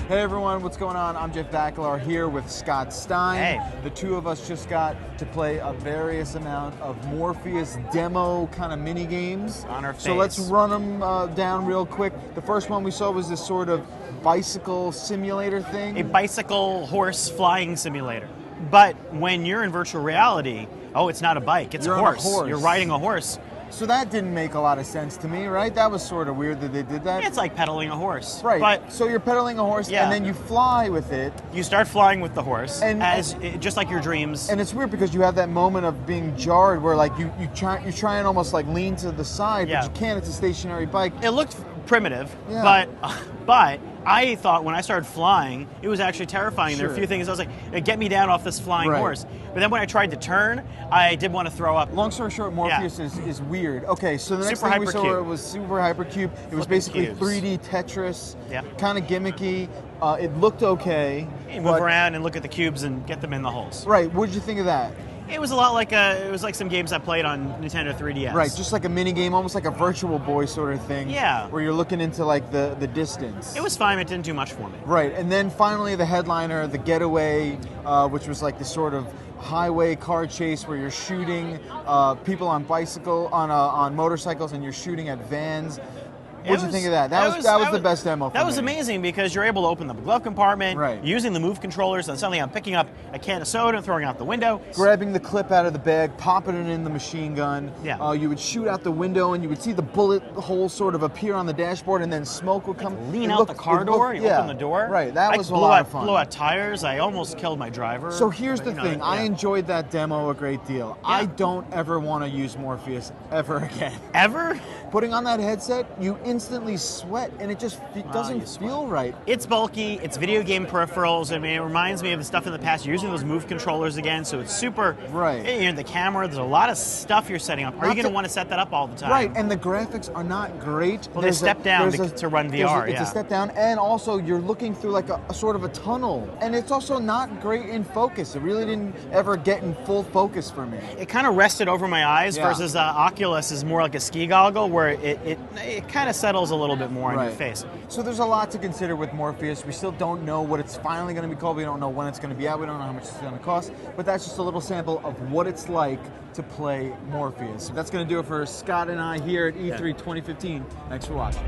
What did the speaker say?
Hey everyone, what's going on? I'm Jeff Bakalar here with Scott Stein. Hey. The two of us just got to play a various amount of Morpheus demo kind of mini games. On our So face. let's run them down real quick. The first one we saw was this sort of bicycle simulator thing. A bicycle horse flying simulator. But when you're in virtual reality, oh, it's not a bike, it's You're a on a horse. horse. You're riding a horse. So that didn't make a lot of sense to me, right? That was sort of weird that they did that. It's like pedaling a horse. Right. But so you're pedaling a horse Yeah. and then you fly with it. you start flying with the horse, And- just like your dreams. And it's weird because you have that moment of being jarred where like you try and almost like lean to the side, Yeah. but you can't. It's a stationary bike. It looked primitive, Yeah. but I thought when I started flying, it was actually terrifying. There were a Sure. few things I was like, get me down off this flying Right. horse. But then when I tried to turn, I did want to throw up. Long story short, Morpheus is weird. Okay, so the next Super thing we saw hypercube. was Super Hypercube. It was Flipping basically cubes. 3D Tetris, Yeah. kind of gimmicky. It looked okay. You move but- around and look at the cubes and get them in the holes. Right, what did you think of that? It was a lot like some games I played on Nintendo 3DS. Right, just like a mini game, almost like a Virtual Boy sort of thing. Yeah. Where you're looking into like the distance. It was fine. It didn't do much for me. Right, and then finally the headliner, the Getaway, which was like the sort of highway car chase where you're shooting people on on motorcycles, and you're shooting at vans. What did you think of that? That was the best demo. That was me. amazing because you're able to open the glove compartment Right. using the move controllers, and suddenly I'm picking up a can of soda and throwing it out the window. Grabbing the clip out of the bag, popping it in the machine gun. Yeah. You would shoot out the window, and you would see the bullet hole sort of appear on the dashboard, and then smoke would come. Lean It out looked- the car it door, looked- you yeah, open the door. Right, that I was a blew lot out, of fun. Blew out tires. I almost killed my driver. So here's but, the you know, thing. I yeah. enjoyed that demo a great deal. Yeah. I don't ever want to use Morpheus ever again. Ever? Putting on that headset, you instantly sweat, and it just doesn't you sweat. feel right. It's bulky. It's video game peripherals. I mean, it reminds me of the stuff in the past. You're using those move controllers again, so it's super. Right. You know, the camera. There's a lot of stuff you're setting up. Are Not you going to to- want to set that up all the time? Right, and the graphics are not great. Well, they step down there's to run VR, It's yeah. a step down, and also you're looking through like a sort of a tunnel, and it's also not great in focus. It really didn't ever get in full focus for me. It kind of rested over my eyes Yeah. versus Oculus is more like a ski goggle where it kind of settles a little bit more on your face. So there's a lot to consider with Morpheus. We still don't know what it's finally going to be called. We don't know when it's going to be out. We don't know how much it's going to cost. But that's just a little sample of what it's like to play Morpheus. That's going to do it for Scott and I here at E3 2015. Thanks for watching.